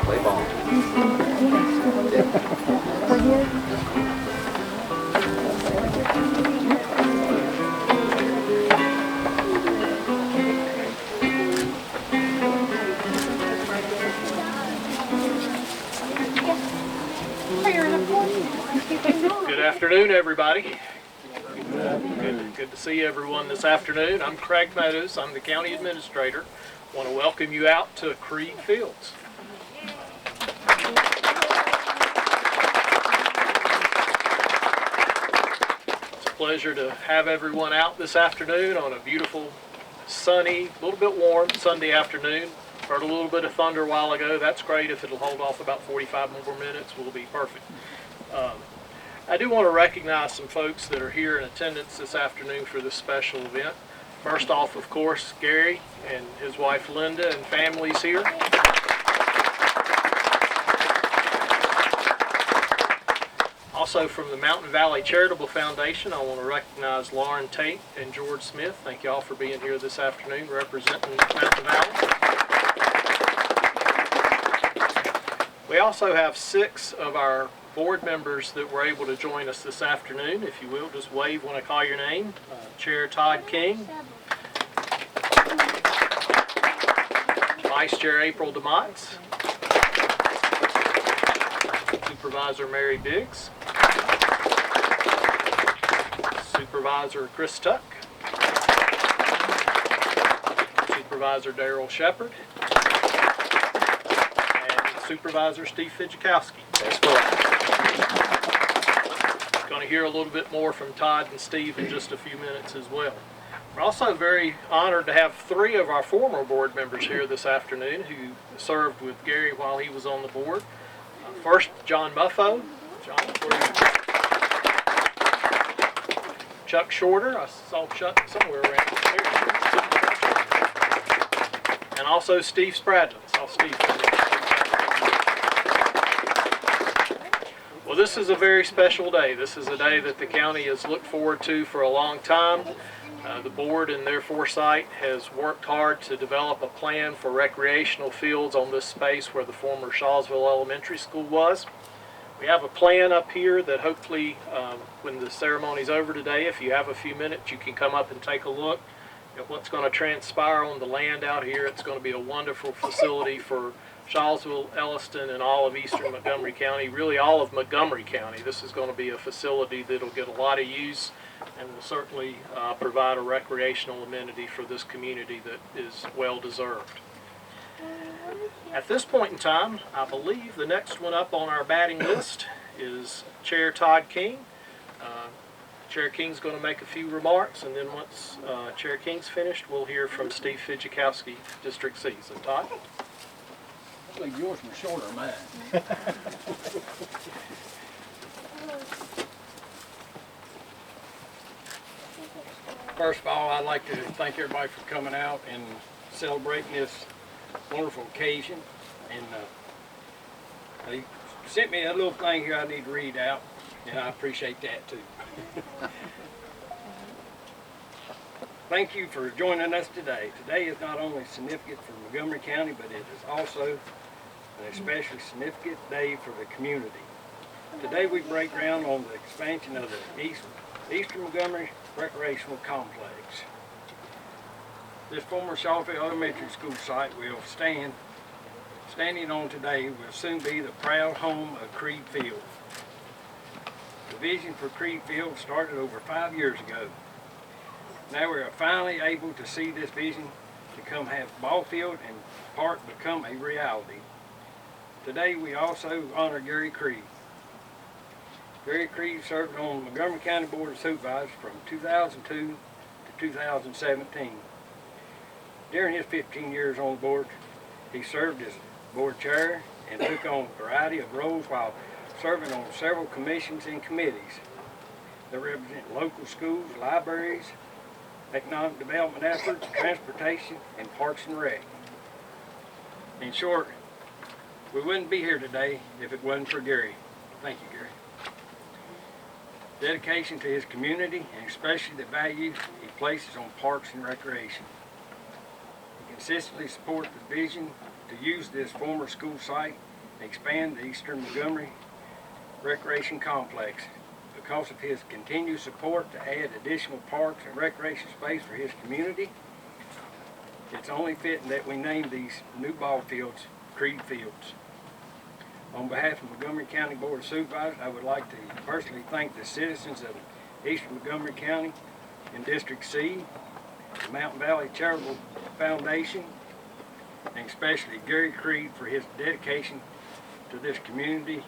Play ball. Good afternoon, everybody. Good to see everyone this afternoon. I'm Craig Meadows. I'm the County Administrator. I want to welcome you out to Creed Fields. It's a pleasure to have everyone out this afternoon on a beautiful, sunny, a little bit warm Sunday afternoon. Heard a little bit of thunder a while ago. That's great. If it'll hold off about 45 more minutes, we'll be perfect. I do want to recognize some folks that are here in attendance this afternoon for this special event. First off, of course, Gary and his wife Linda and families here. Also from the Mountain Valley Charitable Foundation, I want to recognize Lauren Tate and George Smith. Thank you all for being here this afternoon representing Mountain Valley. We also have 6 of our board members that were able to join us this afternoon. If you will, just wave when I call your name. Chair Todd King, Vice Chair April DeMotts, Supervisor Mary Biggs, Supervisor Chris Tuck, Supervisor Darrell Shepard, and Supervisor Steve Fijalkowski. That's correct. Going to hear a little bit more from Todd and Steve in just a few minutes as well. We're also very honored to have 3 of our former board members here this afternoon who served with Gary while he was on the board. First, John Muffo. John, Chuck Shorter. I saw Chuck somewhere around here. And also Steve Spradlin. I saw Steve. Well, this is a very special day. This is a day that the county has looked forward to for a long time. The board, in their foresight, has worked hard to develop a plan for recreational fields on this space where the former Shawsville Elementary School was. We have a plan up here that hopefully, when the ceremony's over today, if you have a few minutes, you can come up and take a look at what's going to transpire on the land out here. It's going to be a wonderful facility for Shawsville, Elliston, and all of eastern Montgomery County, really all of Montgomery County. This is going to be a facility that will get a lot of use and will certainly provide a recreational amenity for this community that is well deserved. At this point in time, I believe the next one up on our batting list is Chair Todd King. Chair King's going to make a few remarks, and then once Chair King's finished, we'll hear from Steve Fijalkowski, District C. So Todd? I think yours was shorter than mine. First of all, I'd like to thank everybody for coming out and celebrating this wonderful occasion. And they sent me a little thing here I need to read out, and I appreciate that too. Thank you for joining us today. Today is not only significant for Montgomery County, but it is also an especially significant day for the community. Today we break ground on the expansion of the Eastern Montgomery Recreational Complex. This former Shawsville Elementary School site will standing on today will soon be the proud home of Creed Field. The vision for Creed Field started over 5 years ago. Now we are finally able to see this vision to come have ball field and park become a reality. Today we also honor Gary Creed. Gary Creed served on the Montgomery County Board of Supervisors from 2002 to 2017. During his 15 years on the board, he served as board chair and took on a variety of roles while serving on several commissions and committees that represent local schools, libraries, economic development efforts, transportation, and parks and rec. In short, we wouldn't be here today if it wasn't for Gary. Thank you, Gary. Dedication to his community, and especially the value he places on parks and recreation. He consistently supports the vision to use this former school site expand the Eastern Montgomery Recreation Complex. Because of his continued support to add additional parks and recreation space for his community, it's only fitting that we name these new ball fields Creed Fields. On behalf of Montgomery County Board of Supervisors, I would like to personally thank the citizens of Eastern Montgomery County in District C, the Mountain Valley Charitable Foundation, and especially Gary Creed for his dedication to this community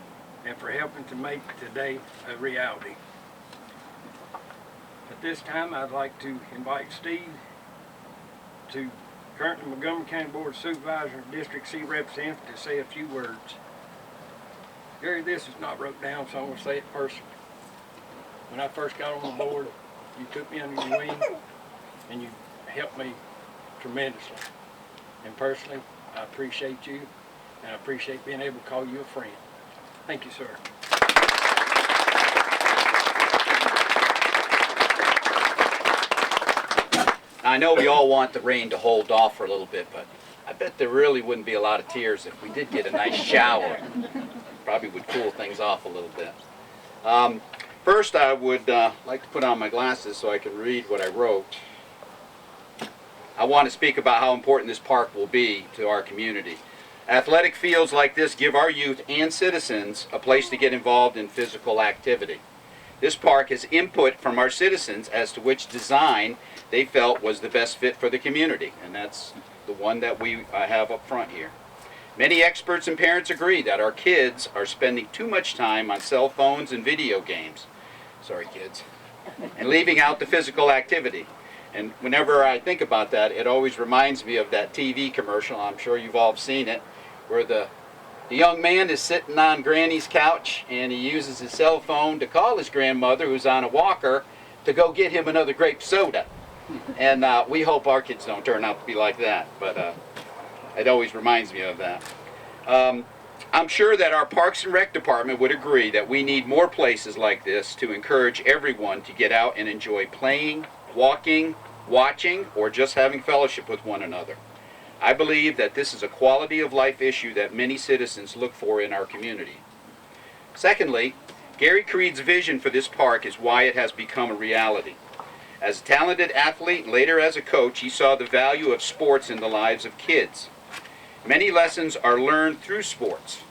and for helping to make today a reality. At this time, I'd like to invite Steve, to currently Montgomery County Board of Supervisors District C representative, to say a few words. Gary, this is not wrote down, so I'm going to say it personally. When I first got on the board, you took me under your wing and you helped me tremendously. And personally, I appreciate you, and I appreciate being able to call you a friend. Thank you, sir. I know we all want the rain to hold off for a little bit, but I bet there really wouldn't be a lot of tears if we did get a nice shower. Probably would cool things off a little bit. First, I would like to put on my glasses so I can read what I wrote. I want to speak about how important this park will be to our community. Athletic fields like this give our youth and citizens a place to get involved in physical activity. This park has input from our citizens as to which design they felt was the best fit for the community, and that's the one that we have up front here. Many experts and parents agree that our kids are spending too much time on cell phones and video games. Sorry, kids. And leaving out the physical activity. And whenever I think about that, it always reminds me of that TV commercial, I'm sure you've all seen it, where the young man is sitting on Granny's couch and he uses his cell phone to call his grandmother, who's on a walker, to go get him another grape soda. And we hope our kids don't turn out to be like that, but it always reminds me of that. I'm sure that our Parks and Rec department would agree that we need more places like this to encourage everyone to get out and enjoy playing, walking, watching, or just having fellowship with one another. I believe that this is a quality of life issue that many citizens look for in our community. Secondly, Gary Creed's vision for this park is why it has become a reality. As a talented athlete and later as a coach, he saw the value of sports in the lives of kids. Many lessons are learned through sports,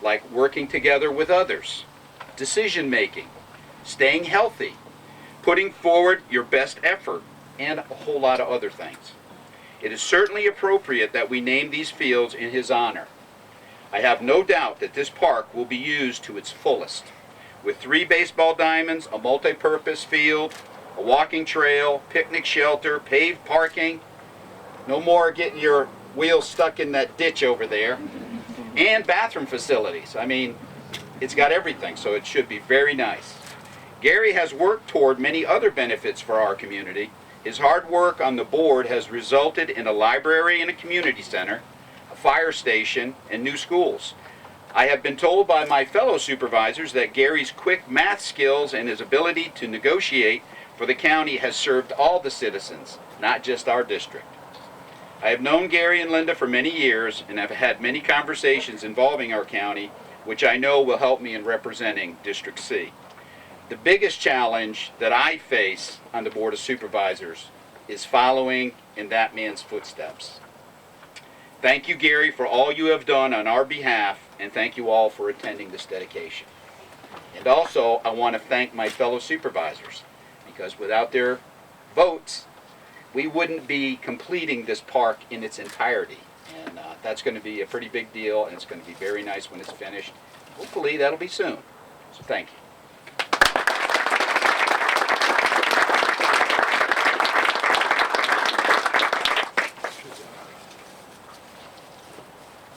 like working together with others, decision making, staying healthy, putting forward your best effort, and a whole lot of other things. It is certainly appropriate that we name these fields in his honor. I have no doubt that this park will be used to its fullest, with 3 baseball diamonds, a multi-purpose field, a walking trail, picnic shelter, paved parking, no more getting your wheels stuck in that ditch over there, and bathroom facilities. I mean, it's got everything, so it should be very nice. Gary has worked toward many other benefits for our community. His hard work on the board has resulted in a library and a community center, a fire station, and new schools. I have been told by my fellow supervisors that Gary's quick math skills and his ability to negotiate for the county has served all the citizens, not just our district. I have known Gary and Linda for many years and have had many conversations involving our county, which I know will help me in representing District C. The biggest challenge that I face on the Board of Supervisors is following in that man's footsteps. Thank you, Gary, for all you have done on our behalf, and thank you all for attending this dedication. And also, I want to thank my fellow supervisors, because without their votes, we wouldn't be completing this park in its entirety. And that's going to be a pretty big deal, and it's going to be very nice when it's finished. Hopefully, that'll be soon. So thank you.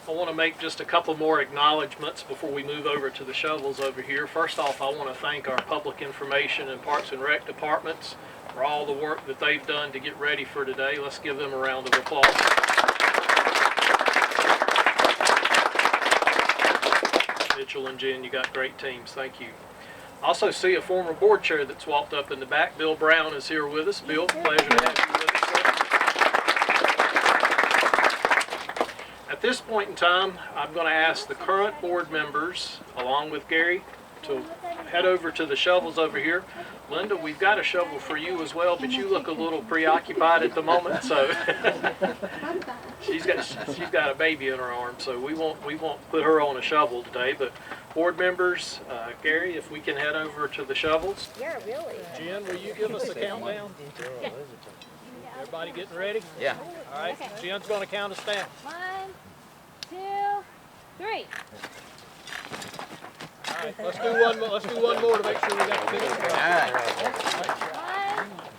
I want to make just a couple more acknowledgments before we move over to the shovels over here. First off, I want to thank our Public Information and Parks and Rec departments for all the work that they've done to get ready for today. Let's give them a round of applause. Mitchell and Jen, you got great teams. Thank you. I also see a former board chair that's walked up in the back. Bill Brown is here with us. Bill, pleasure to have you with us. At this point in time, I'm going to ask the current board members, along with Gary, to head over to the shovels over here. Linda, we've got a shovel for you as well, but you look a little preoccupied at the moment, so she's got a baby in her arms, so we won't put her on a shovel today. But board members, Gary, if we can head over to the shovels. Yeah, really. Jen, will you give us a countdown? Everybody getting ready? Yeah. All right. Jen's going to count us down. 1, 2, 3. All right. Let's do one more. Let's do one more to make sure we got the finish. All right.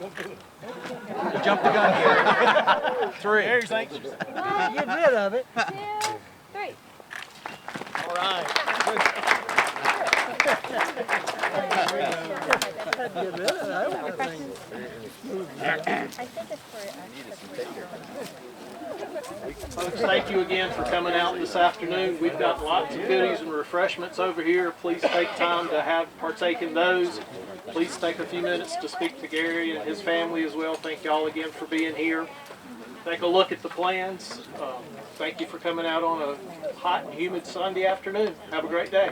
1, You jumped the gun here. 3. Gary's anxious. Get rid of it. 2, 3. All right. Folks, thank you again for coming out this afternoon. We've got lots of goodies and refreshments over here. Please take time to partake in those. Please take a few minutes to speak to Gary and his family as well. Thank you all again for being here. Take a look at the plans. Thank you for coming out on a hot and humid Sunday afternoon. Have a great day.